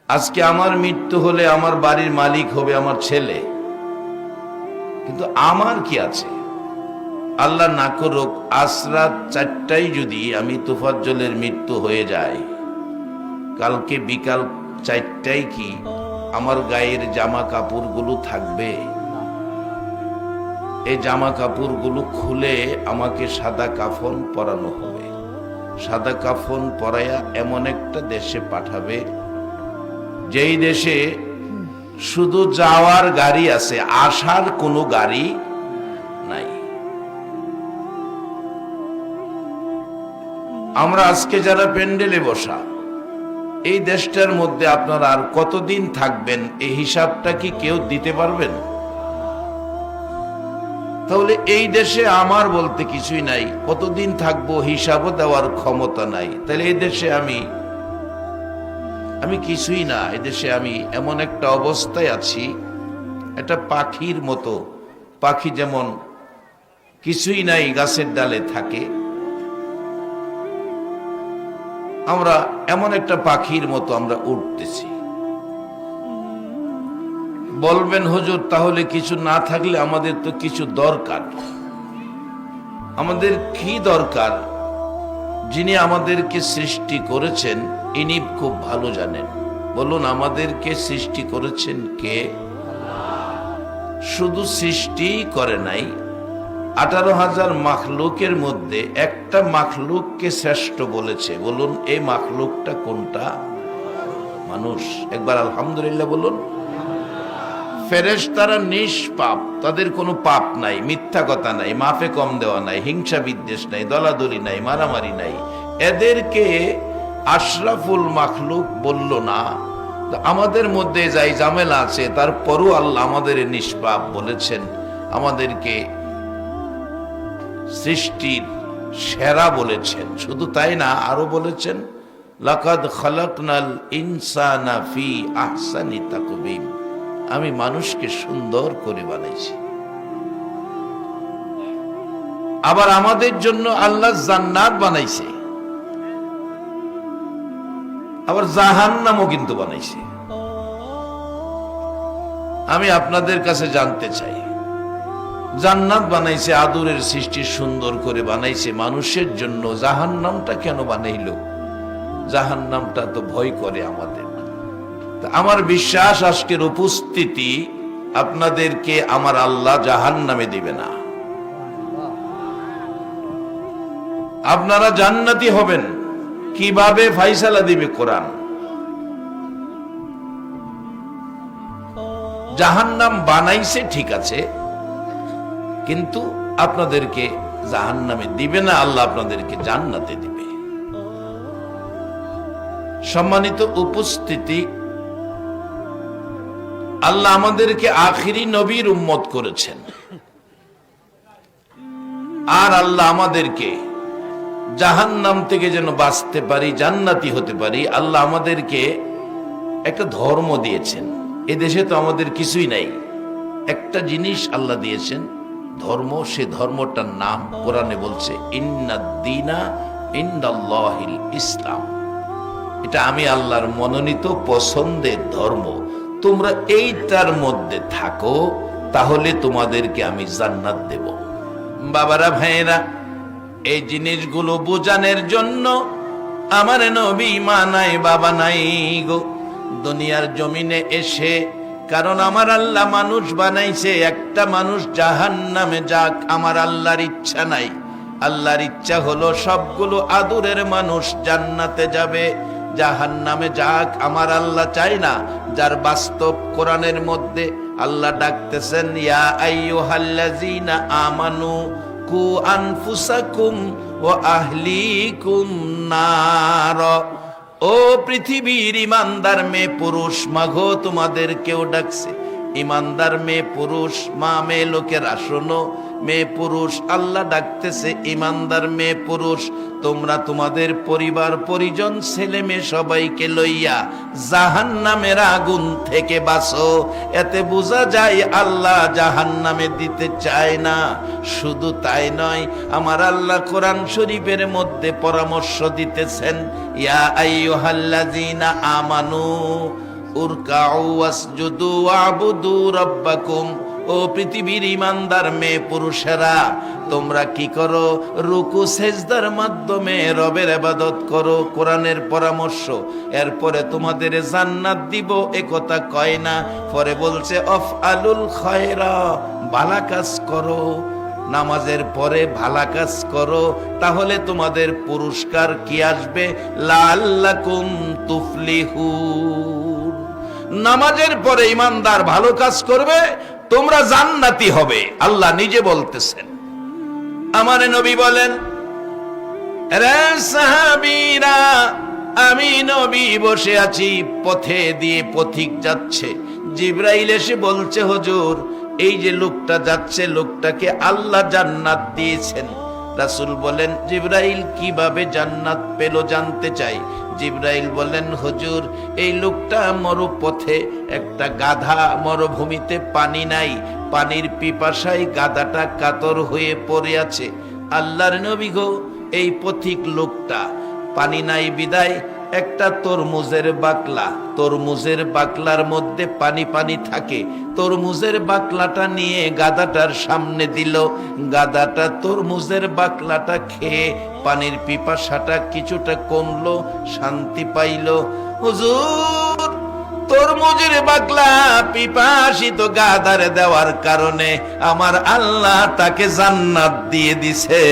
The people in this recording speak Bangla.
আজকে আমার মৃত্যু হলে আমার বাড়ির মালিক হবে আমার ছেলে, কিন্তু আমার কি আছে? আল্লাহ না করুক আজ রাত 4টায় যদি আমি তোফাজ্জলের মৃত্যু হয়ে যায়, কালকে বিকাল 4টায় কি আমার গায়ের জামা কাপড়গুলো থাকবে? এই জামা কাপড়গুলো খুলে আমাকে সাদা কাফন পরানো হবে। সাদা কাফন পরাইয়া এমন একটা দেশে পাঠাবে, যেই দেশে শুধু যাওয়ার গাড়ি আছে, আসার কোনো গাড়ি নাই। আমরা আজকে যারা প্যান্ডেলে বসা, এই দেশটার মধ্যে আপনারা আর কতদিন থাকবেন এই হিসাবটা কি কেউ দিতে পারবেন? তাহলে এই দেশে আমার বলতে কিছুই নাই, কতদিন থাকবো হিসাবও দেওয়ার ক্ষমতা নাই। তাহলে এই দেশে আমি কিছুই না। এই দেশে আমি এমন একটা অবস্থায় আছি, একটা পাখির মতো। পাখি যেমন কিছুই নাই, গাছের ডালে থাকে, আমরা এমন একটা পাখির মতো আমরা উঠতেছি। বলবেন হুজুর, তাহলে কিছু না থাকলে আমাদের তো কিছু দরকার। আমাদের কি দরকার? যিনি আমাদেরকে সৃষ্টি করেছেন ইনি খুব ভালো জানেন। বলুন, আমাদেরকে সৃষ্টি করেছেন কে? শুধু সৃষ্টি করে নাই, 18,000 মাখলুকের মধ্যে একটা মাখলুককে শ্রেষ্ঠ বলেছে। বলুন, এই মাখলুকটা কোনটা? মানুষ। একবার আলহামদুলিল্লাহ বলুন। ফেরেশতারা নিষ্পাপ, তাদের কোনো পাপ নাই, মিথ্যা কথা নাই, মাফে কম দেওয়া নাই, হিংসা বিদ্বেষ নাই, দলাদলি নাই, মারামারি নাই। এদেরকে আশরাফুল মাখলুক বলল না। আমাদের মধ্যে যাই ঝামেলা আছে, তারপরও আল্লাহ আমাদের নিষ্পাপ বলেছেন, আমাদেরকে সৃষ্টির সেরা বলেছেন। শুধু তাই না, আরো বলেছেন লাকাদ খালাকনাল ইনসানা ফি আহসানি তাকবীম, আমি মানুষকে সুন্দর করে বানাইছি। আবার আমাদের জন্য আল্লাহ জান্নাত বানাইছে, আবার জাহান্নামও কিন্তু বানাইছে। আমি আপনাদের কাছে জানতে চাই, জান্নাত বানাইছে, আদরের সৃষ্টি সুন্দর করে বানাইছে মানুষের জন্য, জাহান্নামটা কেন বানাইলো? জাহান্নামটা তো ভয় করে আমাদের। আমার বিশ্বাস আজকের উপস্থিতি আপনাদেরকে আমার আল্লাহ জাহান্নামে দিবে না, আপনারা জান্নাতি হবেন। কিভাবে ফাইসালা দিবে কোরআন। জাহান্নাম বানাইছে ঠিক আছে, কিন্তু আপনাদেরকে জাহান্নামে দিবে না, আল্লাহ আপনাদেরকে জান্নাতে দিবে। সম্মানিত উপস্থিতি, আল্লাহ আমাদেরকে আখিরি নবীর উম্মত করেছেন, আর আল্লাহ আমাদেরকে জাহান্নাম থেকে যেন বাঁচতে পারি, জান্নাতি হতে পারি, আল্লাহ আমাদেরকে একটা ধর্ম দিয়েছেন। এ দেশে তো আমাদের কিছুই নাই, একটা জিনিস আল্লাহ দিয়েছেন, ধর্ম। সে ধর্মটার নাম কোরআনে বলছে ইন্নাদ-দীনা ইনদাল্লাহিল ইসলাম। এটা আমি আল্লাহর মনোনীত পছন্দের ধর্ম। তোমরা এইটার মধ্যে থাকো, তাহলে তোমাদেরকে আমি জান্নাত দেব। বাবারা, ভাইয়েরা, এই জিনিসগুলো বোঝানোর জন্য আমার নবী মা নাই বাবা নাই গো দুনিয়ার জমিনে এসে, কারণ আমার আল্লাহ মানুষ বানাইছে, একটা মানুষ জাহান্নামে যাক আমার আল্লাহর ইচ্ছা নাই। আল্লাহর ইচ্ছা হলো সবগুলো আদরের মানুষ জান্নাতে যাবে, জাহান্নামে যাক আমার আল্লাহ চায় না। যার বাস্তব কোরআনের মধ্যে আল্লাহ ডাকতেছেন, ইয়া আইয়ুহাল্লাযীনা আমানু কু আনফুসাকুম ওয়া আহলিকুম নার। ও পৃথিবীর ইমানদার মেয়ে পুরুষ, মাগো তোমাদের কেউ ডাকছে। ইমানদার মেয়ে পুরুষ, মা মেয়ে লোকেরা শোনো, মেয়ে পুরুষ আল্লাহ ডাকতেছে, ইমানদার মেয়ে পুরুষ তোমরা তোমাদের পরিবার পরিজন ছেলে মেয়ে সবাইকে লইয়া জাহান্নামের আগুন থেকে বাঁচো। এতে বোঝা যায় আল্লাহ জাহান্নামে দিতে চায় না। শুধু তাই নয়, আমার আল্লাহ কোরআন শরীফের মধ্যে পরামর্শ দিতেছেন, ইয়া আইয়ুহাল্লাযীনা আমানু উরকাউ ওয়াসজুদু ওয়াবুদু রাব্বাকুম। ও পৃথিবীর ইমানদার মেয়ে পুরুষেরা, তোমরা কি করো? রুকু সেজদার মাধ্যমে রবের ইবাদত করো। কোরআনের পরামর্শ। এরপরে তোমাদের জান্নাত দিব এ কথা কয় না, পরে বলছে আফআলুল খায়রা, ভালো কাজ করো। নামাজের পরে ভালো কাজ করো, তাহলে তোমাদের পুরস্কার কি আসবে? লাআল্লাকুম তুফলিহুন। নামাজের পরে ইমানদার ভালো কাজ করবে, তোমরা জান্নাতি হবে। আল্লাহ নিজে বলতেছেন। আমার নবী বলেন, রে সাহাবীরা, আমি নবী বসে আছি, পথে দিয়ে পথিক যাচ্ছে। জিবরাইল এসে বলছে, হুজুর, এই যে লোকটা যাচ্ছে, লোকটাকে আল্লাহ জান্নাত দিয়েছেন। রাসূল বলেন, জিবরাইল কিভাবে জান্নাত পেল জানতে চাই। জিবরাইল বলেন, হুজুর, এই লোকটা মরুপথে, একটা গাধা, মরুভূমিতে পানি নাই, পানির পিপাসায় গাধাটা কাতর হয়ে পড়ে আছে। আল্লাহর নবী গো, এই পথিক লোকটা পানি নাই বিদায় একটা তরমুজের বাকলা, তরমুজের বাকলার মধ্যে পানি পানি থাকে, তরমুজের বাকলাটা নিয়ে গাধাটার সামনে দিল। গাধাটা তরমুজের বাকলাটা খেয়ে পানির পিপাসাটা কিছুটা কমলো, শান্তি পাইল। হুজুর, তরমুজের বাকলা পিপাসিত গাধার দেওয়ার কারণে আমার আল্লাহ তাকে জান্নাত দিয়ে দিছে।